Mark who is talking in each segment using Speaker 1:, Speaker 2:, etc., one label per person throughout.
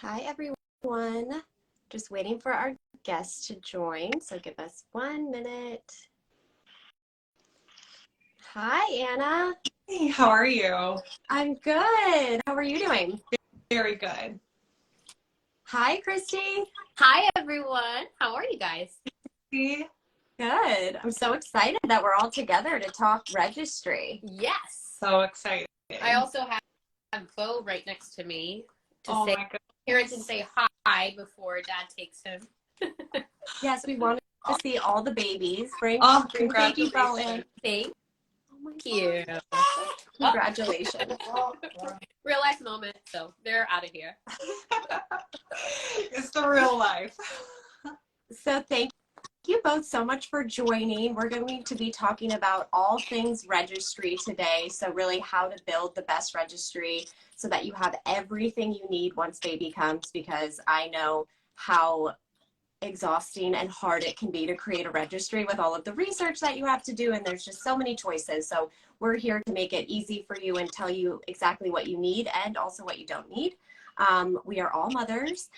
Speaker 1: Hi, everyone. Just waiting for our guests to join, so give us 1 minute. Hi, Anna.
Speaker 2: Hey, how are you?
Speaker 1: I'm good. How are you doing?
Speaker 2: Very good.
Speaker 1: Hi, Christie.
Speaker 3: Hi, everyone. How are you guys?
Speaker 2: See?
Speaker 1: Good. I'm so excited that we're all together to talk registry.
Speaker 3: Yes.
Speaker 2: So excited.
Speaker 3: I also have Bo right next to me to
Speaker 2: Oh
Speaker 3: say
Speaker 2: my
Speaker 3: parents and say hi before Dad takes him.
Speaker 1: Yes, we wanted to see all the babies. Bring baby Bo in.
Speaker 3: Thank
Speaker 1: Oh my
Speaker 3: you.
Speaker 1: Congratulations.
Speaker 3: Real life moment, so they're out of here.
Speaker 2: It's the real life.
Speaker 1: So thank you both so much for joining. We're going to be talking about all things registry today. So really how to build the best registry so that you have everything you need once baby comes, because I know how exhausting and hard it can be to create a registry with all of the research that you have to do, and there's just so many choices. So we're here to make it easy for you and tell you exactly what you need and also what you don't need. We are all mothers,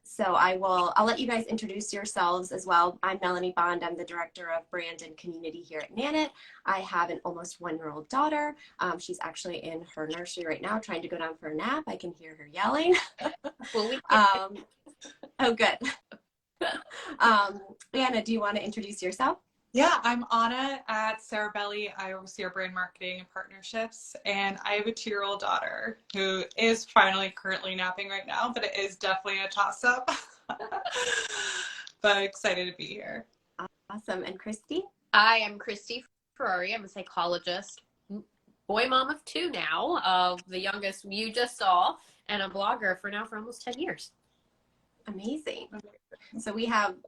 Speaker 1: so I'll let you guys introduce yourselves as well. I'm Melanie Bond. I'm the Director of Brand and Community here at Nanit. I have an almost 1-year-old daughter. She's actually in her nursery right now trying to go down for a nap. I can hear her yelling. Oh, good. Anna, do you want to introduce yourself?
Speaker 2: Yeah, I'm Anna at Cerebelly. I oversee our brand marketing and partnerships, and I have a 2-year-old daughter who is currently napping right now, but it is definitely a toss-up. But excited to be here.
Speaker 1: Awesome. And Christy?
Speaker 3: I am Christie Ferrari. I'm a psychologist, boy mom of 2 now, of the youngest you just saw, and a blogger for almost 10 years.
Speaker 1: Amazing. So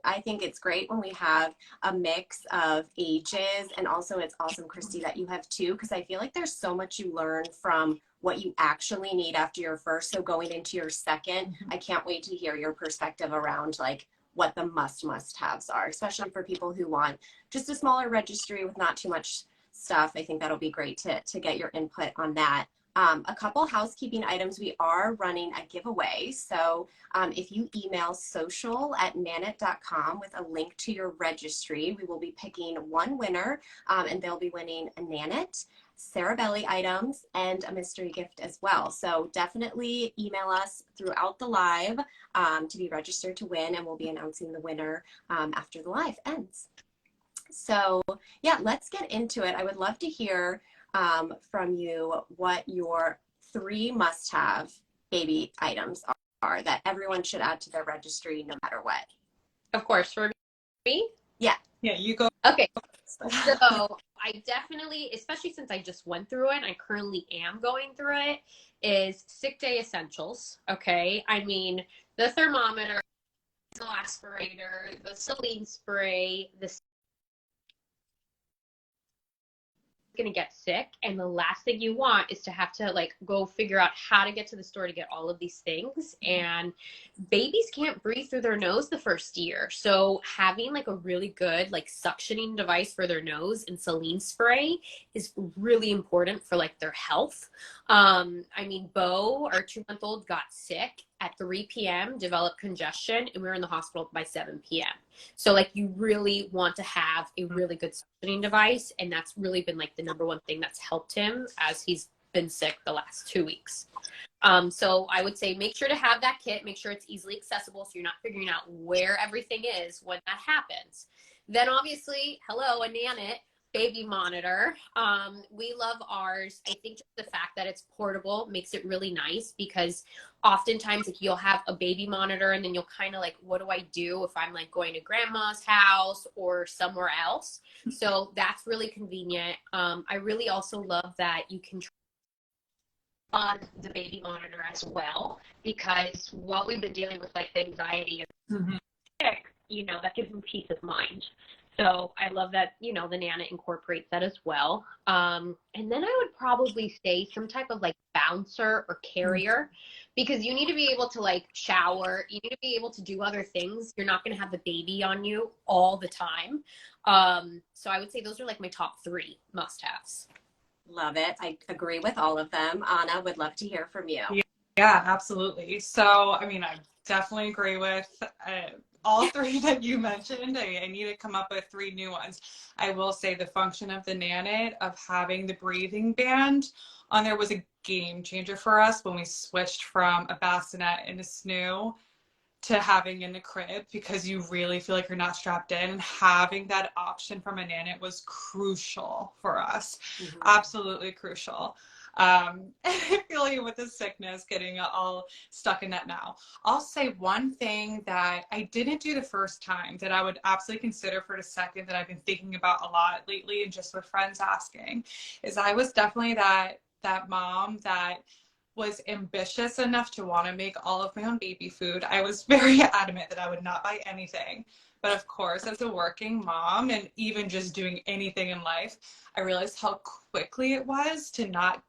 Speaker 1: I think it's great when we have a mix of ages, and also it's awesome, Christy, that you have 2, because I feel like there's so much you learn from what you actually need after your first. So going into your second, I can't wait to hear your perspective around like what the must-haves are, especially for people who want just a smaller registry with not too much stuff. I think that'll be great to get your input on that. A couple housekeeping items. We are running a giveaway. So if you email social@nanit.com with a link to your registry, we will be picking one winner, and they'll be winning a Nanit, Cerebelly items, and a mystery gift as well. So definitely email us throughout the live to be registered to win, and we'll be announcing the winner after the live ends. So yeah, let's get into it. I would love to hear from you what your 3 must-have baby items are that everyone should add to their registry no matter what.
Speaker 3: Of course, for me?
Speaker 1: Yeah,
Speaker 2: you go.
Speaker 3: Okay, so I definitely, especially since I just went through it, and I currently am going through it, is sick day essentials, okay? I mean, the thermometer, the aspirator, the saline spray, the going to get sick, and the last thing you want is to have to like go figure out how to get to the store to get all of these things. And babies can't breathe through their nose the first year, so having like a really good like suctioning device for their nose and saline spray is really important for like their health. I mean, Bo, our 2-month-old, got sick at 3 p.m., developed congestion, and we were in the hospital by 7 p.m. So like you really want to have a really good suctioning device, and that's really been like the number one thing that's helped him as he's been sick the last 2 weeks. So I would say make sure to have that kit, make sure it's easily accessible so you're not figuring out where everything is when that happens. Then obviously, hello, a Nanit baby monitor. We love ours. I think just the fact that it's portable makes it really nice, because oftentimes like you'll have a baby monitor and then you'll kind of like, what do I do if I'm like going to grandma's house or somewhere else? So that's really convenient. I really also love that you can on the baby monitor as well, because while we've been dealing with like anxiety and sick, you know, that gives them peace of mind. So I love that, you know, the Nanit incorporates that as well. And then I would probably say some type of like bouncer or carrier, because you need to be able to like shower. You need to be able to do other things. You're not going to have the baby on you all the time. So I would say those are like my top 3 must-haves.
Speaker 1: love it. I agree with all of them. Anna, would love to hear from you.
Speaker 2: Yeah, absolutely. So, I mean, I definitely agree with all three that you mentioned. I need to come up with three new ones. I will say the function of the Nanit, of having the breathing band on there, was a game changer for us when we switched from a bassinet and a snoo to having in the crib, because you really feel like you're not strapped in, and having that option from a Nanit was crucial for us.
Speaker 1: Mhm.
Speaker 2: Absolutely crucial. I feel like with the sickness getting all stuck in that now. I'll say one thing that I didn't do the first time that I would absolutely consider for the second, that I've been thinking about a lot lately and just with friends asking, is I was definitely that mom that was ambitious enough to want to make all of my own baby food. I was very adamant that I would not buy anything. But of course, as a working mom and even just doing anything in life, I realized how quickly it was to not,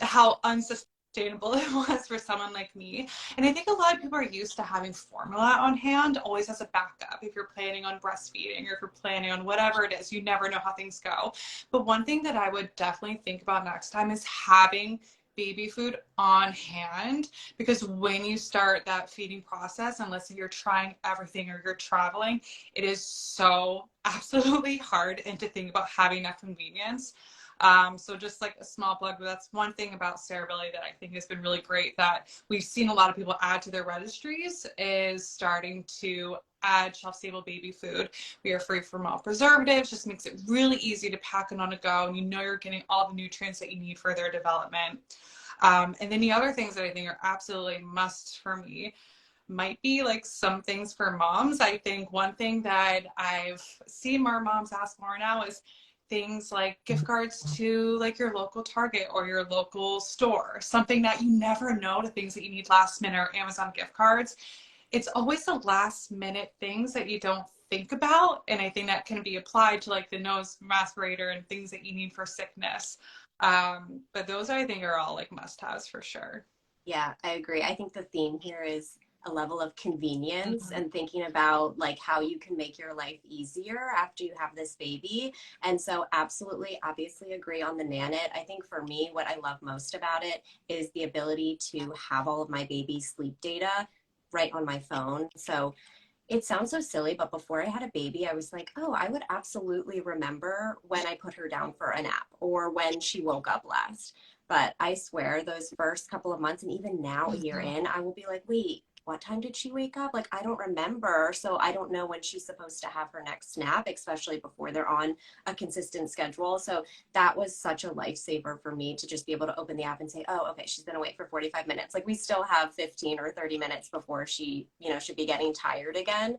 Speaker 2: how unsustainable it was for someone like me. And I think a lot of people are used to having formula on hand, always as a backup. If you're planning on breastfeeding or if you're planning on whatever it is, you never know how things go. But one thing that I would definitely think about next time is having baby food on hand, because when you start that feeding process, unless you're trying everything or you're traveling, it is so absolutely hard, and to think about having that convenience. So just like a small plug, but that's one thing about Cerebelly that I think has been really great, that we've seen a lot of people add to their registries, is starting to add shelf-stable baby food. We are free from all preservatives, just makes it really easy to pack it on a go, and you know you're getting all the nutrients that you need for their development. And then the other things that I think are absolutely must for me might be like some things for moms. I think one thing that I've seen more moms ask more now is things like gift cards to like your local Target or your local store, something that you never know, the things that you need last minute, or Amazon gift cards. It's always the last minute things that you don't think about. And I think that can be applied to like the nose aspirator and things that you need for sickness. But those I think are all like must haves for sure.
Speaker 1: Yeah, I agree. I think the theme here is a level of convenience
Speaker 2: Mhm.
Speaker 1: and thinking about like how you can make your life easier after you have this baby. And so absolutely, obviously agree on the Nanit. I think for me, what I love most about it is the ability to have all of my baby's sleep data right on my phone. So it sounds so silly, but before I had a baby, I was like, oh, I would absolutely remember when I put her down for a nap or when she woke up last. But I swear, those first couple of months, and even now, a year
Speaker 2: Mhm.
Speaker 1: in, I will be like, wait, what time did she wake up? Like, I don't remember. So I don't know when she's supposed to have her next nap, especially before they're on a consistent schedule. So that was such a lifesaver for me to just be able to open the app and say, oh, okay, she's going to wait for 45 minutes. Like we still have 15 or 30 minutes before she, should be getting tired again.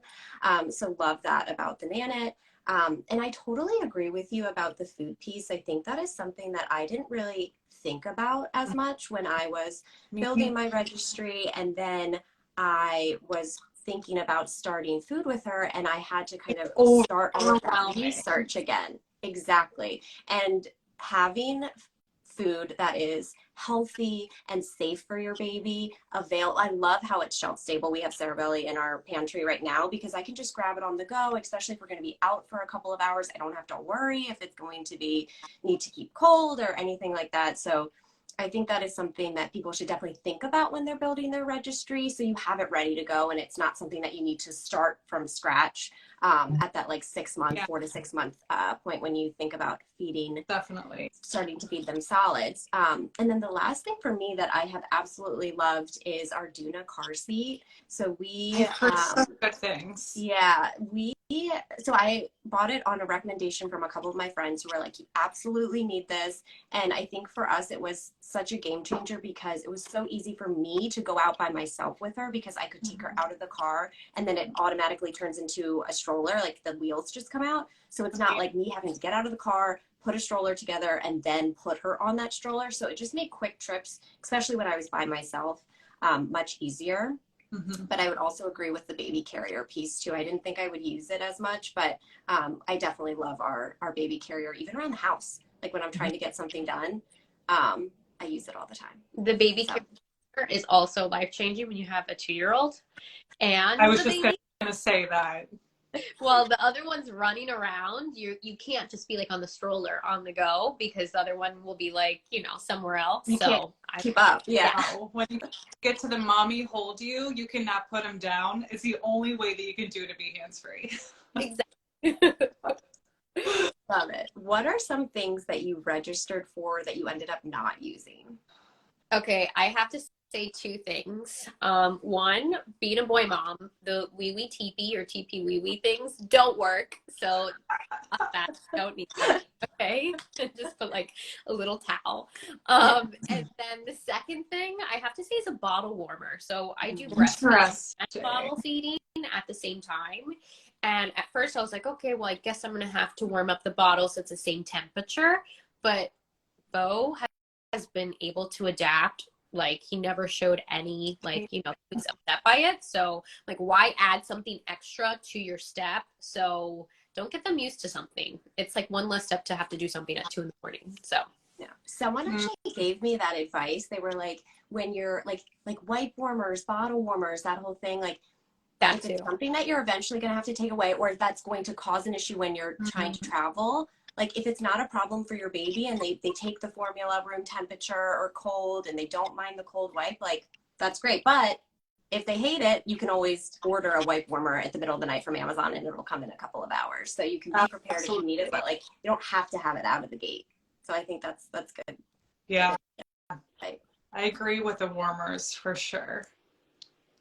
Speaker 1: So love that about the Nanit. And I totally agree with you about the food piece. I think that is something that I didn't really think about as much when I was
Speaker 2: Me
Speaker 1: building
Speaker 2: neither.
Speaker 1: my registry. And then I was thinking about starting food with her, and I had to kind of start all of that
Speaker 2: Overwhelming.
Speaker 1: research again. Exactly. And having food that is healthy and safe for your baby I love how it's shelf stable. We have Cerebelly in our pantry right now because I can just grab it on the go, especially if we're going to be out for a couple of hours. I don't have to worry if it's going to be need to keep cold or anything like that. So I think that is something that people should definitely think about when they're building their registry, so you have it ready to go and it's not something that you need to start from scratch at that like 6 month,
Speaker 2: Yeah,
Speaker 1: 4 to 6 month point when you think about feeding,
Speaker 2: definitely.
Speaker 1: starting to feed them solids. And then the last thing for me that I have absolutely loved is our Duna car seat. So
Speaker 2: I've heard such good things.
Speaker 1: yeah, so I bought it on a recommendation from a couple of my friends who were like, you absolutely need this. And I think for us, it was such a game changer because it was so easy for me to go out by myself with her because I could take her
Speaker 2: Mhm.
Speaker 1: out of the car and then it automatically turns into a stroller, like the wheels just come out. So it's not like me having to get out of the car, put a stroller together, and then put her on that stroller. So it just made quick trips, especially when I was by myself, much easier.
Speaker 2: Mhm.
Speaker 1: But I would also agree with the baby carrier piece too. I didn't think I would use it as much, but I definitely love our baby carrier, even around the house. Like when I'm trying to get something done, I use it all the time.
Speaker 3: The baby
Speaker 1: So
Speaker 3: carrier is also life changing when you have a 2-year-old
Speaker 2: I
Speaker 3: and
Speaker 2: was
Speaker 3: the
Speaker 2: just
Speaker 3: baby.
Speaker 2: gonna say that.
Speaker 3: Well, the other one's running around. You can't just be like on the stroller on the go because the other one will be like, you know, somewhere else.
Speaker 1: You can't
Speaker 3: So
Speaker 1: keep up. Yeah.
Speaker 2: No. When you get to the mommy hold you, you cannot put them down. It's the only way that you can do to be hands-free.
Speaker 3: exactly.
Speaker 1: Love it. What are some things that you registered for that you ended up not using?
Speaker 3: Okay, I have to say two things. One, being a boy mom, the wee wee teepee or teepee wee wee things don't work. So that don't need it. Okay, just put like a little towel. And then the second thing I have to say is a bottle warmer. So I do breastfeeding and bottle feeding at the same time. And at first I was like, okay, well, I guess I'm gonna have to warm up the bottle so it's the same temperature. But Bo has been able to adapt. Like he never showed any like, you know, he was upset by it. So like why add something extra to your step? So don't get them used to something. It's like one less step to have to do something at 2 a.m. So
Speaker 1: Yeah. Someone actually gave me that advice. They were like, when you're like wipe warmers, bottle warmers, that whole thing, like
Speaker 3: that
Speaker 1: if
Speaker 3: too.
Speaker 1: it's something that you're eventually going to have to take away, or if that's going to cause an issue when you're trying to travel, like if it's not a problem for your baby and they take the formula room temperature or cold and they don't mind the cold wipe, like that's great. But if they hate it, you can always order a wipe warmer at the middle of the night from Amazon and it'll come in a couple of hours. So you can be prepared if you need it, but like you don't have to have it out of the gate. So I think that's good.
Speaker 2: Yeah.
Speaker 1: Right.
Speaker 2: I agree with the warmers for sure.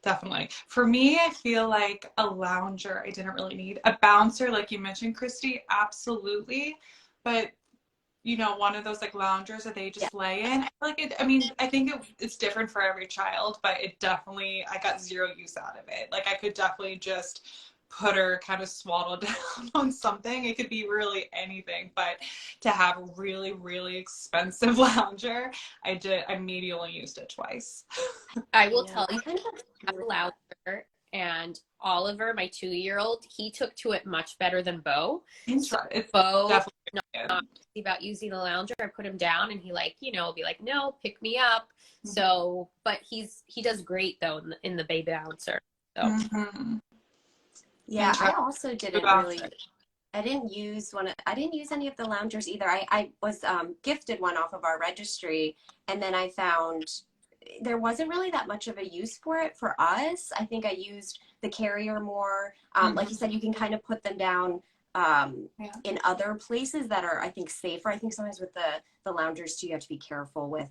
Speaker 2: Definitely. For me, I feel like a lounger I didn't really need. A bouncer, like you mentioned, Christy, absolutely. But you know, one of those like loungers that they just lay in. I feel like it, I mean, I think it's different for every child, but it definitely, I got zero use out of it. Like I could definitely just put her kind of swaddled down on something. It could be really anything, but to have a really, really expensive lounger, I maybe only used it twice.
Speaker 3: I will tell you, I have a lounger, and Oliver, my 2-year-old, he took to it much better than Bo. So
Speaker 2: It's
Speaker 3: Bo,
Speaker 2: definitely
Speaker 3: not about using the lounger. I put him down, and he like, you know, be like, no, pick me up. So, but he does great though in the baby bouncer. So.
Speaker 1: Yeah, I also didn't really. I didn't use any of the loungers either. I was gifted one off of our registry, and then I found there wasn't really that much of a use for it for us. I think I used the carrier more. Like you said, you can kind of put them down in other places that are, I think, safer. I think sometimes with the loungers too, you have to be careful with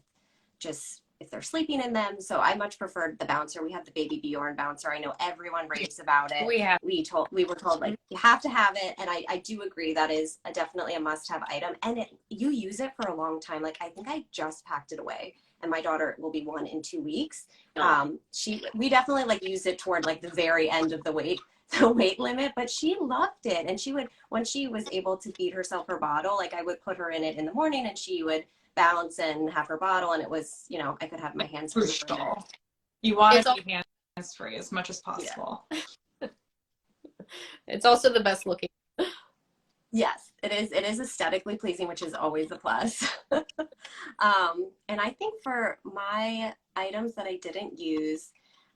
Speaker 1: just if they're sleeping in them. So I much preferred the bouncer. We have the baby Bjorn bouncer. I know everyone raves about it. We were told like you have to have it, and I do agree that is definitely a must-have item. And you use it for a long time. Like I think I just packed it away, and my daughter will be 1 in 2 weeks. We definitely like used it toward like the very end of the weight limit, but she loved it. And she would, when she was able to feed herself her bottle, like I would put her in it in the morning and she would bounce and have her bottle, and it was, you know, I could have my hands free.
Speaker 2: You want to be hands free as much as possible.
Speaker 3: Yeah. It's also the best looking.
Speaker 1: Yes, it is aesthetically pleasing, which is always a plus. And I think for my items that I didn't use,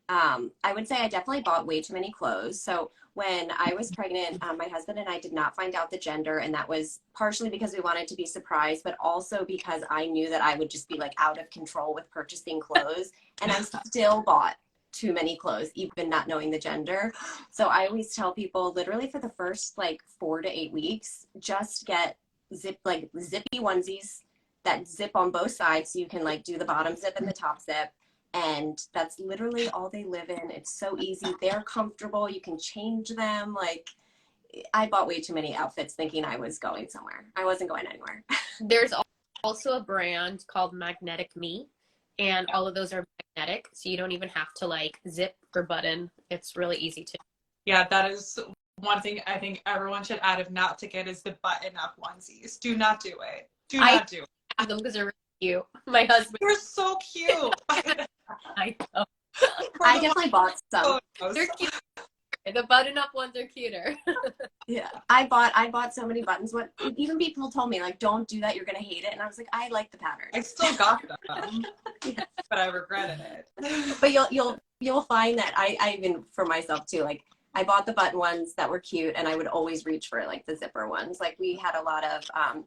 Speaker 1: I would say I definitely bought way too many clothes. So when I was pregnant, my husband and I did not find out the gender, and that was partially because we wanted to be surprised, but also because I knew that I would just be like out of control with purchasing clothes, and I still bought too many clothes, even not knowing the gender. So I always tell people, literally for the first like 4 to 8 weeks, just get zippy onesies that zip on both sides, so you can like do the bottom zip and the top zip. And that's literally all they live in. It's so easy. They're comfortable. You can change them. Like I bought way too many outfits thinking I was going somewhere. I wasn't going anywhere.
Speaker 3: There's also a brand called Magnetic Me, and all of those are magnetic. So you don't even have to like zip or button. It's really easy to.
Speaker 2: Yeah, that is one thing I think everyone should add if not to get is the button up onesies. Do not do it. Do not do it.
Speaker 3: I have them because they're really cute. My husband.
Speaker 2: They're so cute.
Speaker 3: I know.
Speaker 1: I definitely bought some.
Speaker 3: They're cute. The button-up ones are cuter.
Speaker 1: Yeah, I bought so many buttons. What even people told me like, don't do that. You're gonna hate it. And I was like, I like the pattern.
Speaker 2: I still got them, but I regretted it.
Speaker 1: But you'll find that I even for myself too. Like I bought the button ones that were cute, and I would always reach for like the zipper ones. Like we had a lot of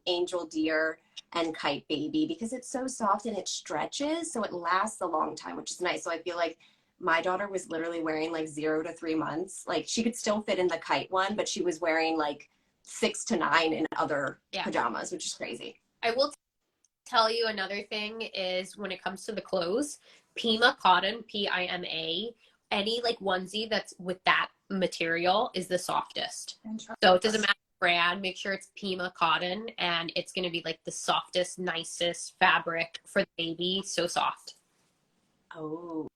Speaker 1: angel deer and kite baby because it's so soft and it stretches, so it lasts a long time, which is nice. So I feel like my daughter was literally wearing like 0 to 3 months. Like she could still fit in the kite one, but she was wearing like 6 to 9 in other pajamas, which is crazy.
Speaker 3: I will tell you another thing is when it comes to the clothes, Pima cotton, Pima, any like onesie that's with that material is the softest. So it doesn't matter the brand, make sure it's Pima cotton, and it's going to be like the softest, nicest fabric for the baby. So soft.
Speaker 1: Oh,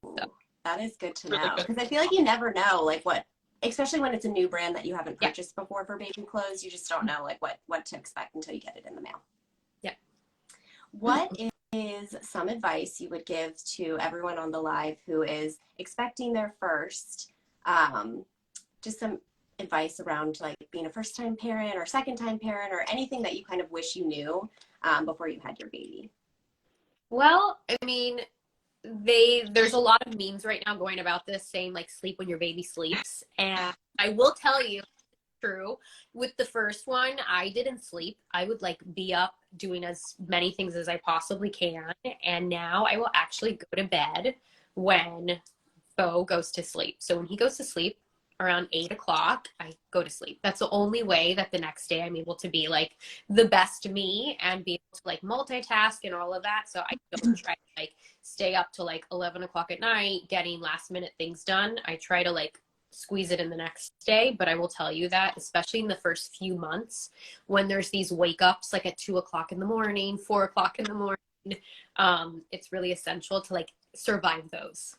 Speaker 1: that is good to know, because I feel like you never know like what, especially when it's a new brand that you haven't purchased before for baby clothes, you just don't know like what to expect until you get it in the mail.
Speaker 3: Yeah.
Speaker 1: What is some advice you would give to everyone on the live who is expecting their first, just some advice around like being a first-time parent or second-time parent or anything that you kind of wish you knew before you had your baby?
Speaker 3: Well, I mean, there's a lot of memes right now going about this saying like sleep when your baby sleeps, and I will tell you, true. With the first one, I didn't sleep. I would like be up doing as many things as I possibly can. And now I will actually go to bed when Bo goes to sleep. So when he goes to sleep around 8 o'clock, I go to sleep. That's the only way that the next day I'm able to be like the best me and be able to like multitask and all of that. So I don't try to like stay up till like 11 o'clock at night getting last minute things done. I try to like squeeze it in the next day. But I will tell you that, especially in the first few months, when there's these wake ups like at 2 o'clock in the morning, 4 o'clock in the morning, it's really essential to like survive those.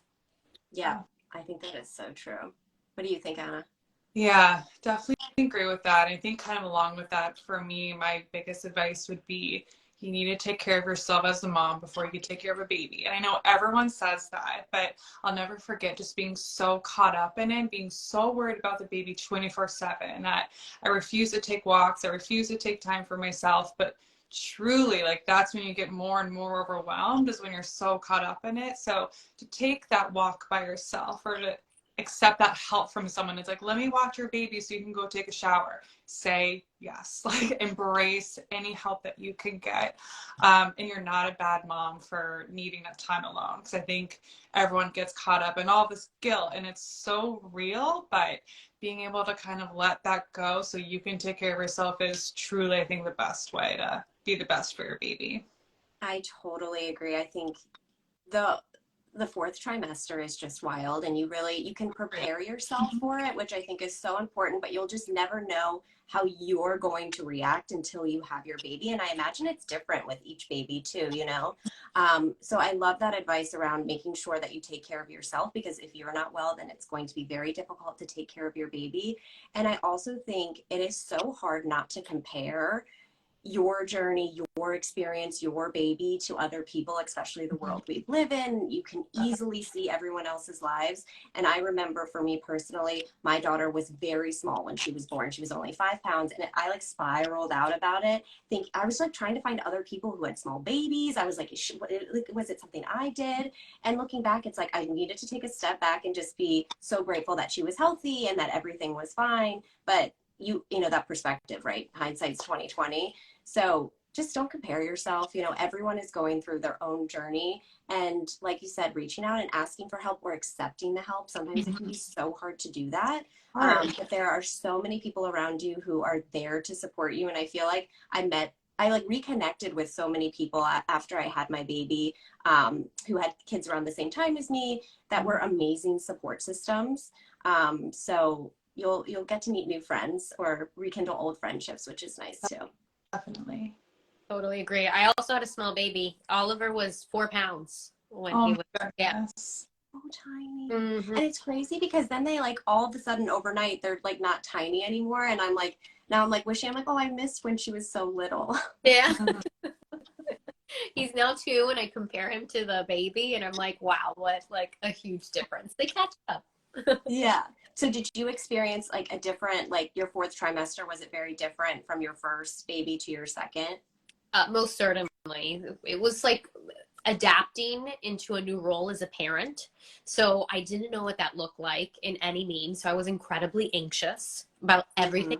Speaker 1: Yeah, I think that is so true. What do you think, Anna?
Speaker 2: Yeah, definitely agree with that. I think kind of along with that, for me, my biggest advice would be you need to take care of yourself as a mom before you take care of a baby. And I know everyone says that, but I'll never forget just being so caught up in it, being so worried about the baby 24/7 that I refuse to take walks. I refuse to take time for myself. But truly, like that's when you get more and more overwhelmed, is when you're so caught up in it. So to take that walk by yourself, or to accept that help from someone. It's like, let me watch your baby so you can go take a shower. Say yes. Like embrace any help that you can get. And you're not a bad mom for needing that time alone. Because I think everyone gets caught up in all this guilt, and it's so real, but being able to kind of let that go so you can take care of yourself is truly, I think, the best way to be the best for your baby.
Speaker 1: I totally agree. I think the fourth trimester is just wild, and you can prepare yourself for it, which I think is so important, but you'll just never know how you're going to react until you have your baby. And I imagine it's different with each baby too, you know? So I love that advice around making sure that you take care of yourself, because if you're not well, then it's going to be very difficult to take care of your baby. And I also think it is so hard not to compare your journey, your experience, your baby to other people, especially the world we live in. You can easily see everyone else's lives. And I remember for me personally, my daughter was very small when she was born. She was only 5 pounds, and I like spiraled out about it. I was like trying to find other people who had small babies. I was like, was it something I did? And looking back, it's like I needed to take a step back and just be so grateful that she was healthy and that everything was fine. But you know that perspective, right? Hindsight's 2020. So just don't compare yourself. You know, everyone is going through their own journey. And like you said, reaching out and asking for help or accepting the help, sometimes it can be so hard to do that. But there are so many people around you who are there to support you. And I feel like I like reconnected with so many people after I had my baby, who had kids around the same time as me, that were amazing support systems. So you'll get to meet new friends or rekindle old friendships, which is nice too.
Speaker 2: Definitely.
Speaker 3: Totally agree. I also had a small baby. Oliver was 4 pounds when he was
Speaker 1: So tiny.
Speaker 3: Mm-hmm.
Speaker 1: And it's crazy because then they like all of a sudden overnight they're like not tiny anymore, and I'm like wishing, I'm like, oh, I missed when she was so little.
Speaker 3: Yeah. He's now 2, and I compare him to the baby, and I'm like, wow, what like a huge difference. They catch up.
Speaker 1: Yeah. So did you experience like a different, like your 4th trimester, was it very different from your first baby to your second?
Speaker 3: Most certainly. It was like adapting into a new role as a parent. So I didn't know what that looked like in any means. So I was incredibly anxious about everything.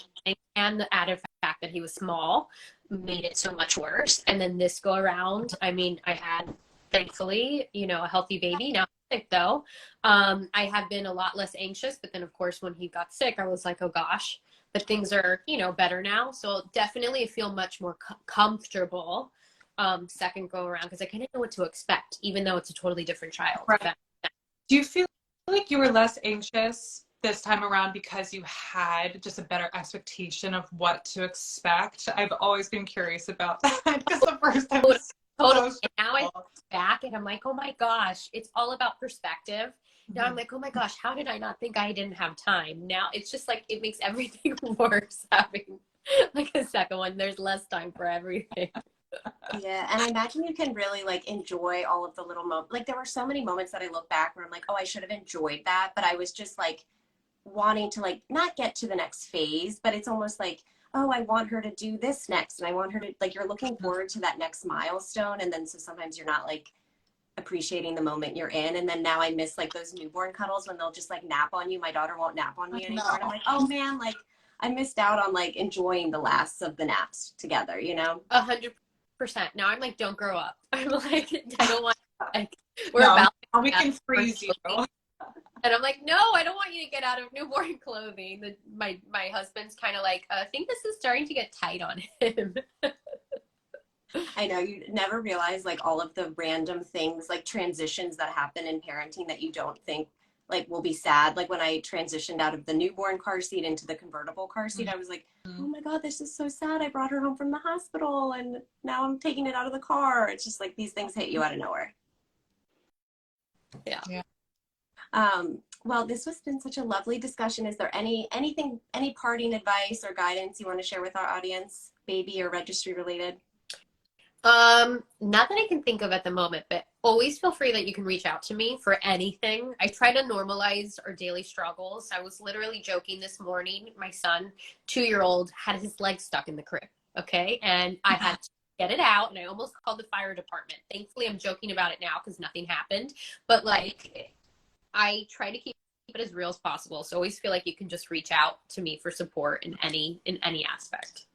Speaker 3: And the added fact that he was small made it so much worse. And then this go around, I mean, I had, thankfully, you know, a healthy baby. Now I'm sick though. I have been a lot less anxious, but then of course when he got sick, I was like, oh gosh, but things are, you know, better now. So definitely I feel much more comfortable second go around, because I kind of know what to expect, even though it's a totally different child.
Speaker 2: Right. Do you feel like you were less anxious this time around because you had just a better expectation of what to expect? I've always been curious about that because the first time was
Speaker 3: totally. And now I look back and I'm like, oh my gosh, it's all about perspective. Now I'm like, oh my gosh, how did I not think I didn't have time? Now it's just like, it makes everything worse having like a second one. There's less time for everything.
Speaker 1: Yeah, and I imagine you can really like enjoy all of the little moments. Like there were so many moments that I look back where I'm like, oh, I should have enjoyed that, but I was just like wanting to like not get to the next phase, but it's almost like, oh, I want her to do this next, and I want her to like, you're looking forward to that next milestone, and then so sometimes you're not like appreciating the moment you're in. And then now I miss like those newborn cuddles when they'll just like nap on you. My daughter won't nap on me anymore, and I'm like, oh man, like I missed out on like enjoying the last of the naps together, you know?
Speaker 3: 100%. Now I'm like, don't grow up. I'm like, I don't want, like, we're
Speaker 2: no,
Speaker 3: about
Speaker 2: we can freeze you.
Speaker 3: And I'm like, no, I don't want you to get out of newborn clothing. My husband's kind of like, I think this is starting to get tight on him.
Speaker 1: I know, you never realize like all of the random things, like transitions that happen in parenting that you don't think like will be sad. Like when I transitioned out of the newborn car seat into the convertible car seat, I was like, oh my God, this is so sad. I brought her home from the hospital and now I'm taking it out of the car. It's just like these things hit you out of nowhere.
Speaker 3: Yeah.
Speaker 1: Well, this has been such a lovely discussion. Is there any parting advice or guidance you want to share with our audience, baby or registry related?
Speaker 3: Not that I can think of at the moment, but always feel free that you can reach out to me for anything. I try to normalize our daily struggles. I was literally joking this morning. My son, 2-year-old, had his leg stuck in the crib. Okay. And I had to get it out and I almost called the fire department. Thankfully, I'm joking about it now because nothing happened, but like, I try to keep it as real as possible. So always feel like you can just reach out to me for support in any aspect.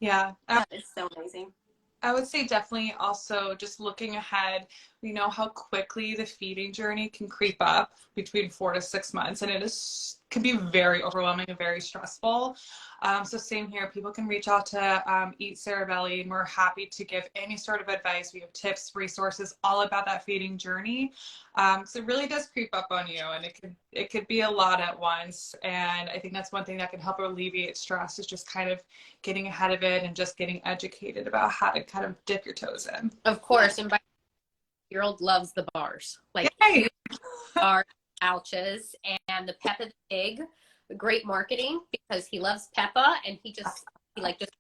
Speaker 2: Yeah.
Speaker 1: That is so amazing.
Speaker 2: I would say definitely also just looking ahead, we know how quickly the feeding journey can creep up between 4 to 6 months, and can be very overwhelming and very stressful. So same here, people can reach out to Eat Cerebelly, and we're happy to give any sort of advice. We have tips, resources, all about that feeding journey. So it really does creep up on you, and it could be a lot at once. And I think that's one thing that can help alleviate stress, is just kind of getting ahead of it and just getting educated about how to kind of dip your toes in.
Speaker 3: Of course, and my 2-year-old loves the bars, like huge bar ouches, and the Peppa the Pig. Great marketing because he loves Peppa, and he just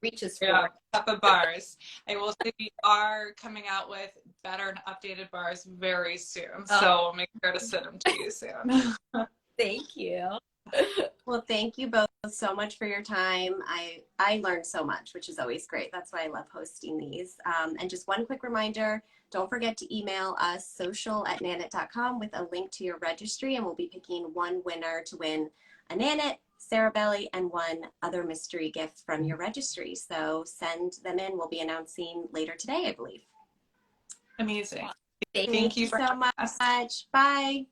Speaker 3: reaches for it.
Speaker 2: Peppa bars. I will say we are coming out with better and updated bars very soon, so we'll make sure to send them to you soon.
Speaker 3: Thank you.
Speaker 1: Well, thank you both so much for your time. I learned so much, which is always great. That's why I love hosting these. And just one quick reminder, don't forget to email us social@nanit.com with a link to your registry, and we'll be picking one winner to win a Nanit, Cerebelly, and one other mystery gift from your registry. So send them in. We'll be announcing later today, I believe.
Speaker 2: Amazing.
Speaker 1: Thank you so much. Bye.